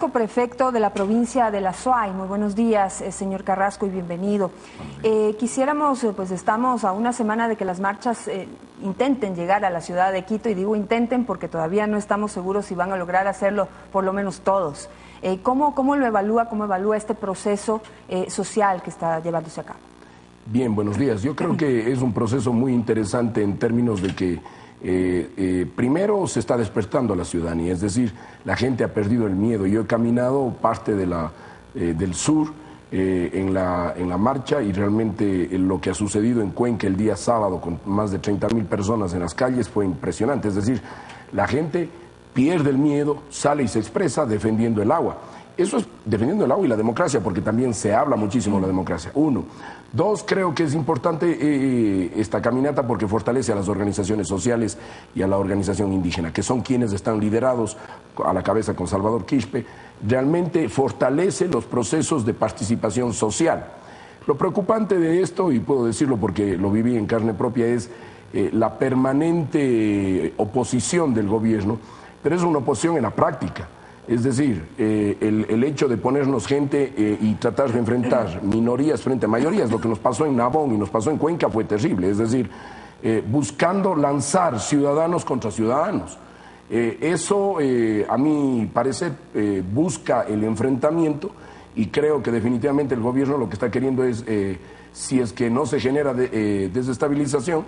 Prefecto de la provincia de La Suay. Muy buenos días, señor Carrasco, y bienvenido. Quisiéramos, pues estamos a una semana de que las marchas intenten llegar a la ciudad de Quito, y digo intenten porque todavía no estamos seguros si van a lograr hacerlo, por lo menos todos. ¿Cómo lo evalúa, cómo evalúa este proceso social que está llevándose a cabo? Bien, buenos días. Yo creo que es un proceso muy interesante en términos de que primero se está despertando a la ciudadanía, es decir, la gente ha perdido el miedo. Yo he caminado parte del sur en la marcha, y realmente lo que ha sucedido en Cuenca el día sábado con más de 30.000 personas en las calles fue impresionante. Es decir, la gente pierde el miedo, sale y se expresa defendiendo el agua. Eso es defendiendo el agua y la democracia, porque también se habla muchísimo de la democracia. Uno. Dos, creo que es importante esta caminata porque fortalece a las organizaciones sociales y a la organización indígena, que son quienes están liderados a la cabeza con Salvador Quispe. Realmente fortalece los procesos de participación social. Lo preocupante de esto, y puedo decirlo porque lo viví en carne propia, es la permanente oposición del gobierno, pero es una oposición en la práctica. Es decir, el hecho de ponernos gente y tratar de enfrentar minorías frente a mayorías, lo que nos pasó en Nabón y nos pasó en Cuenca fue terrible. Es decir, buscando lanzar ciudadanos contra ciudadanos. Eso, a mi parecer, busca el enfrentamiento, y creo que definitivamente el gobierno lo que está queriendo es, si es que no se genera desestabilización,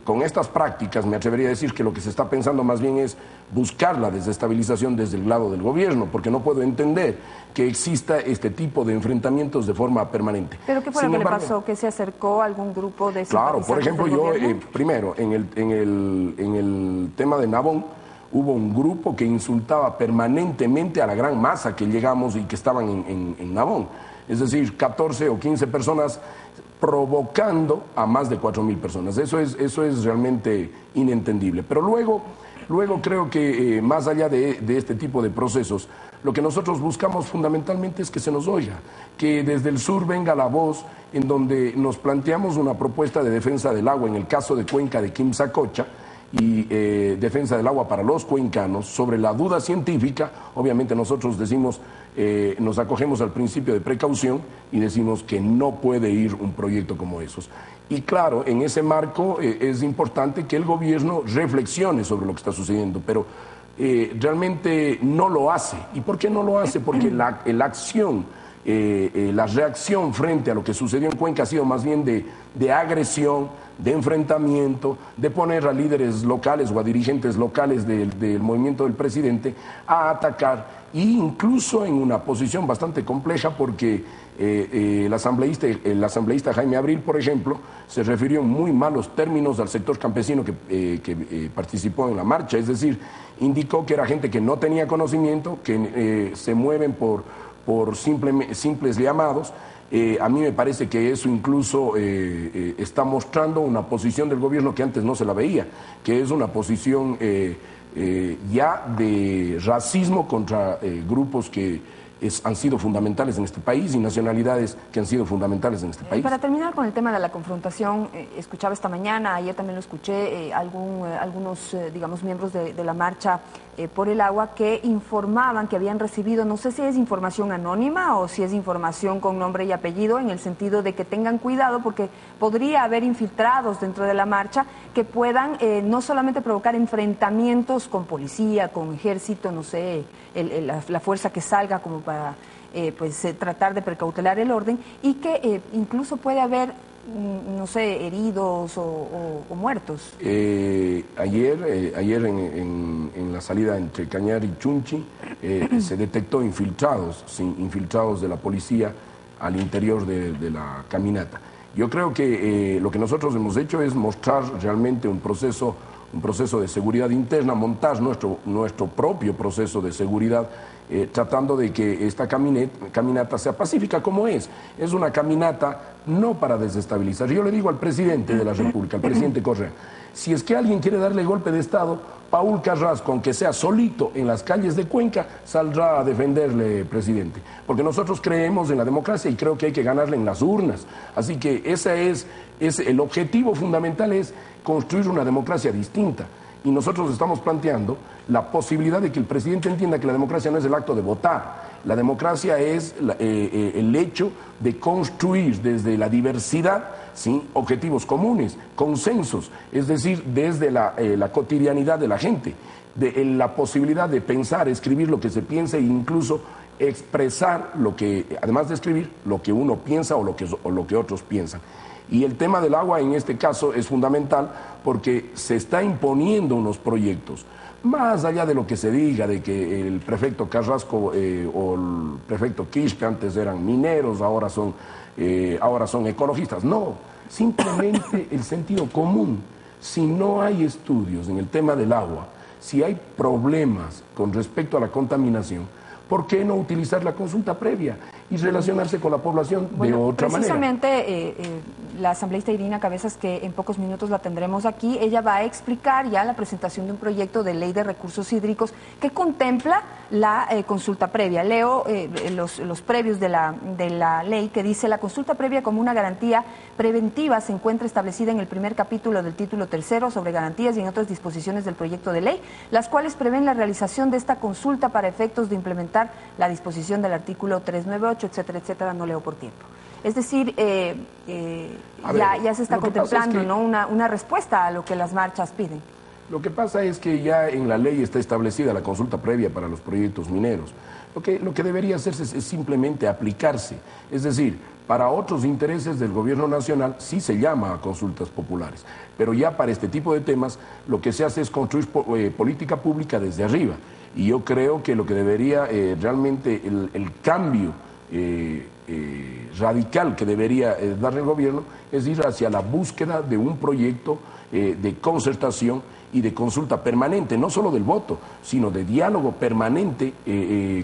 con estas prácticas me atrevería a decir que lo que se está pensando más bien es buscar la desestabilización desde el lado del gobierno, porque no puedo entender que exista este tipo de enfrentamientos de forma permanente. ¿Pero qué fue lo que le pasó? ¿Que se acercó a algún grupo de Claro, por ejemplo, yo, primero, en el tema de Nabón, hubo un grupo que insultaba permanentemente a la gran masa que llegamos y que estaban en Nabón. Es decir, 14 o 15 personas provocando a más de 4.000 personas. Eso es realmente inentendible. Pero luego creo que más allá de este tipo de procesos, lo que nosotros buscamos fundamentalmente es que se nos oiga, que desde el sur venga la voz en donde nos planteamos una propuesta de defensa del agua, en el caso de Cuenca de Quimsacocha, y defensa del agua para los cuencanos. Sobre la duda científica, obviamente nosotros decimos, nos acogemos al principio de precaución y decimos que no puede ir un proyecto como esos. Y claro, en ese marco es importante que el gobierno reflexione sobre lo que está sucediendo, pero realmente no lo hace. ¿Y por qué no lo hace? Porque la reacción frente a lo que sucedió en Cuenca ha sido más bien de agresión, de enfrentamiento, de poner a líderes locales o a dirigentes locales del movimiento del presidente a atacar, e incluso en una posición bastante compleja, porque el asambleísta Jaime Abril, por ejemplo, se refirió en muy malos términos al sector campesino que participó en la marcha. Es decir, indicó que era gente que no tenía conocimiento, que se mueven por simples llamados. A mí me parece que eso incluso está mostrando una posición del gobierno que antes no se la veía, que es una posición ya de racismo contra grupos que han sido fundamentales en este país y nacionalidades que han sido fundamentales en este país. Para terminar con el tema de la confrontación, escuchaba esta mañana, ayer también lo escuché, algunos, digamos, miembros de la marcha por el agua que informaban que habían recibido, no sé si es información anónima o si es información con nombre y apellido, en el sentido de que tengan cuidado porque podría haber infiltrados dentro de la marcha que puedan no solamente provocar enfrentamientos con policía, con ejército, no sé, la fuerza que salga como para tratar de precautelar el orden, y que incluso puede haber, no sé, heridos o muertos. Ayer en la salida entre Cañar y Chunchi se detectó infiltrados de la policía al interior de la caminata. Yo creo que lo que nosotros hemos hecho es mostrar realmente un proceso de seguridad interna, montar nuestro propio proceso de seguridad, tratando de que esta caminata sea pacífica como es. Es una caminata no para desestabilizar. Yo le digo al presidente de la República, al presidente Correa, si es que alguien quiere darle golpe de Estado, Paul Carrasco, aunque sea solito en las calles de Cuenca, saldrá a defenderle, presidente. Porque nosotros creemos en la democracia y creo que hay que ganarle en las urnas. Así que el objetivo fundamental es construir una democracia distinta. Y nosotros estamos planteando la posibilidad de que el presidente entienda que la democracia no es el acto de votar. La democracia es el hecho de construir desde la diversidad, ¿sí?, objetivos comunes, consensos, es decir, desde la cotidianidad de la gente, la posibilidad de pensar, escribir lo que se piensa e incluso expresar lo que, además de escribir, lo que uno piensa o lo que otros piensan. Y el tema del agua en este caso es fundamental porque se está imponiendo unos proyectos. Más allá de lo que se diga, de que el prefecto Carrasco o el prefecto Kish, que antes eran mineros, ahora son ecologistas. No, simplemente el sentido común. Si no hay estudios en el tema del agua, si hay problemas con respecto a la contaminación, ¿por qué no utilizar la consulta previa y relacionarse con la población de otra manera? Precisamente la asambleísta Irina Cabezas, que en pocos minutos la tendremos aquí, ella va a explicar ya la presentación de un proyecto de ley de recursos hídricos que contempla la consulta previa. Leo los previos de la ley, que dice: la consulta previa como una garantía preventiva se encuentra establecida en el primer capítulo del título tercero sobre garantías y en otras disposiciones del proyecto de ley, las cuales prevén la realización de esta consulta para efectos de implementar la disposición del artículo 398, etcétera, etcétera. No leo por tiempo. Es decir, ya se está contemplando, ¿no?, una respuesta a lo que las marchas piden. Lo que pasa es que ya en la ley está establecida la consulta previa para los proyectos mineros. Lo que debería hacerse es simplemente aplicarse. Es decir, para otros intereses del gobierno nacional sí se llama a consultas populares, pero ya para este tipo de temas lo que se hace es construir política pública desde arriba. Y yo creo que lo que debería realmente el cambio radical que debería dar el gobierno es ir hacia la búsqueda de un proyecto de concertación y de consulta permanente, no solo del voto, sino de diálogo permanente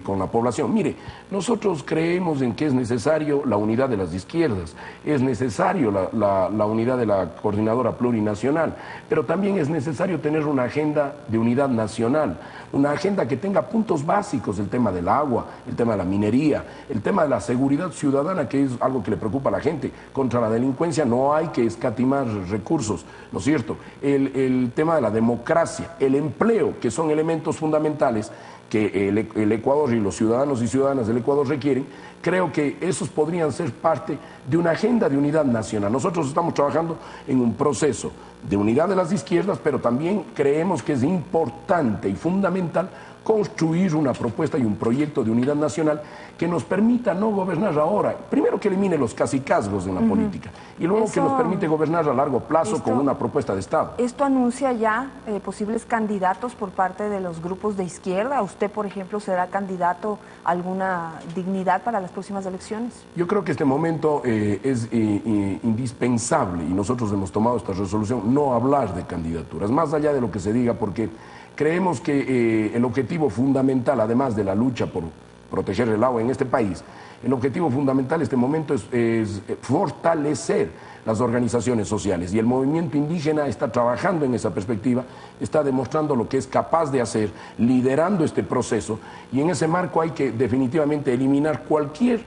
con la población. Mire, nosotros creemos en que es necesario la unidad de las izquierdas, es necesario la unidad de la coordinadora plurinacional, pero también es necesario tener una agenda de unidad nacional, una agenda que tenga puntos básicos: el tema del agua, el tema de la minería, el tema de la seguridad ciudadana, que es algo que le preocupa a la gente. Contra la delincuencia no hay que escatimar recursos, ¿no es cierto? El tema de la democracia, el empleo, que son elementos fundamentales que el Ecuador y los ciudadanos y ciudadanas del Ecuador requieren. Creo que esos podrían ser parte de una agenda de unidad nacional. Nosotros estamos trabajando en un proceso de unidad de las izquierdas, pero también creemos que es importante y fundamental construir una propuesta y un proyecto de unidad nacional que nos permita no gobernar ahora, primero que elimine los cacicazgos en la política, y luego que nos permite gobernar a largo plazo con una propuesta de Estado. ¿Esto anuncia ya posibles candidatos por parte de los grupos de izquierda? ¿Usted, por ejemplo, será candidato a alguna dignidad para las próximas elecciones? Yo creo que este momento es indispensable, y nosotros hemos tomado esta resolución, no hablar de candidaturas, más allá de lo que se diga, porque creemos que el objetivo fundamental, además de la lucha por proteger el agua en este país, el objetivo fundamental en este momento es fortalecer las organizaciones sociales, y el movimiento indígena está trabajando en esa perspectiva, está demostrando lo que es capaz de hacer, liderando este proceso, y en ese marco hay que definitivamente eliminar cualquier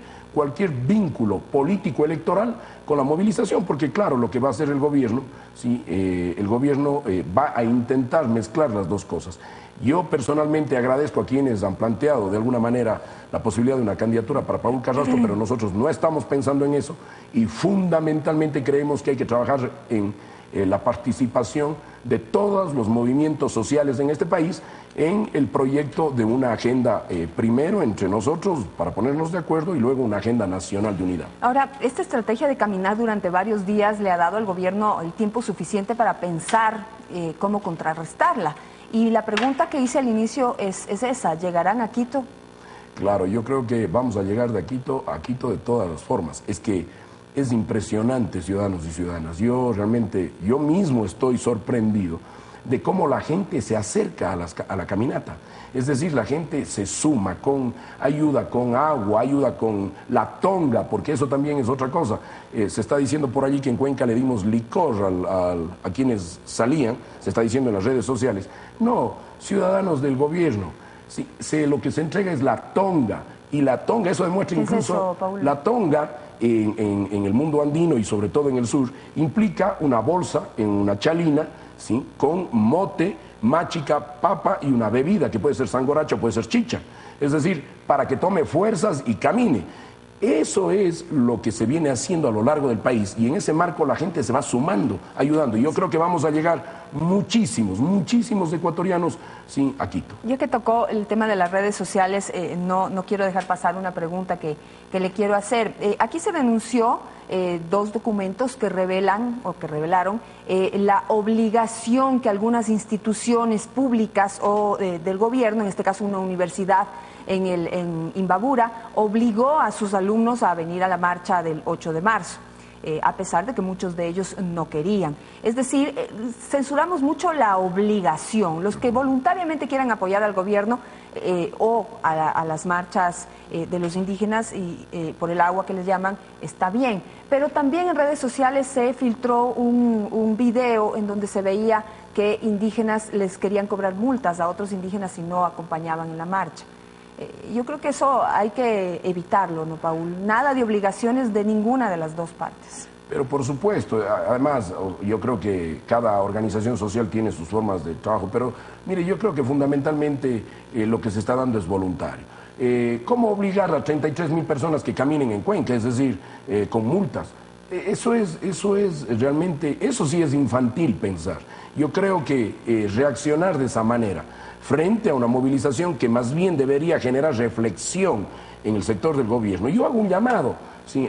vínculo político electoral con la movilización, porque claro, lo que va a hacer el gobierno, ¿sí? El gobierno va a intentar mezclar las dos cosas. Yo personalmente agradezco a quienes han planteado de alguna manera la posibilidad de una candidatura para Paul Carrasco, pero nosotros no estamos pensando en eso, y fundamentalmente creemos que hay que trabajar en la participación de todos los movimientos sociales en este país en el proyecto de una agenda, primero entre nosotros para ponernos de acuerdo, y luego una agenda nacional de unidad. Ahora, esta estrategia de caminar durante varios días le ha dado al gobierno el tiempo suficiente para pensar cómo contrarrestarla. Y la pregunta que hice al inicio es esa: ¿llegarán a Quito? Claro, yo creo que vamos a llegar a Quito de todas las formas. Es que es impresionante, ciudadanos y ciudadanas. Yo mismo estoy sorprendido de cómo la gente se acerca a la caminata. Es decir, la gente se suma con ayuda con agua, ayuda con la tonga, porque eso también es otra cosa. Se está diciendo por allí que en Cuenca le dimos licor a quienes salían, se está diciendo en las redes sociales. No, ciudadanos del gobierno, sí, lo que se entrega es la tonga, y la tonga, eso demuestra incluso, la tonga en el mundo andino y sobre todo en el sur, implica una bolsa en una chalina, ¿sí?, con mote, machica, papa y una bebida, que puede ser sangoracha o puede ser chicha. Es decir, para que tome fuerzas y camine. Eso es lo que se viene haciendo a lo largo del país y en ese marco la gente se va sumando, ayudando. Y yo creo que vamos a llegar muchísimos ecuatorianos a Quito. Ya que tocó el tema de las redes sociales, no quiero dejar pasar una pregunta que le quiero hacer. Aquí se denunció 2 documentos que revelan o que revelaron la obligación que algunas instituciones públicas o del gobierno, en este caso una universidad en Imbabura, obligó a sus alumnos a venir a la marcha del 8 de marzo. A pesar de que muchos de ellos no querían. Es decir, censuramos mucho la obligación. Los que voluntariamente quieran apoyar al gobierno o a las marchas de los indígenas y por el agua que les llaman, está bien. Pero también en redes sociales se filtró un video en donde se veía que indígenas les querían cobrar multas a otros indígenas si no acompañaban en la marcha. Yo creo que eso hay que evitarlo, ¿no, Paul? Nada de obligaciones de ninguna de las dos partes. Pero por supuesto, además, yo creo que cada organización social tiene sus formas de trabajo, pero mire, yo creo que fundamentalmente lo que se está dando es voluntario. ¿Cómo obligar a 33.000 personas que caminen en Cuenca? Es decir, con multas. Eso es realmente, eso sí es infantil pensar. Yo creo que reaccionar de esa manera frente a una movilización que más bien debería generar reflexión en el sector del gobierno. Yo hago un llamado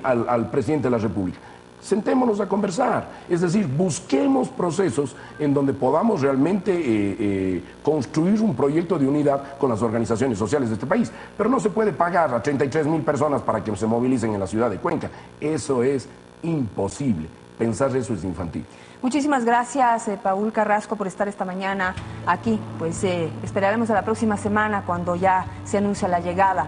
al presidente de la República. Sentémonos a conversar, es decir, busquemos procesos en donde podamos realmente construir un proyecto de unidad con las organizaciones sociales de este país. Pero no se puede pagar a 33.000 personas para que se movilicen en la ciudad de Cuenca. Eso es imposible. Pensar eso es infantil. Muchísimas gracias, Paul Carrasco, por estar esta mañana aquí. Pues esperaremos a la próxima semana cuando ya se anuncia la llegada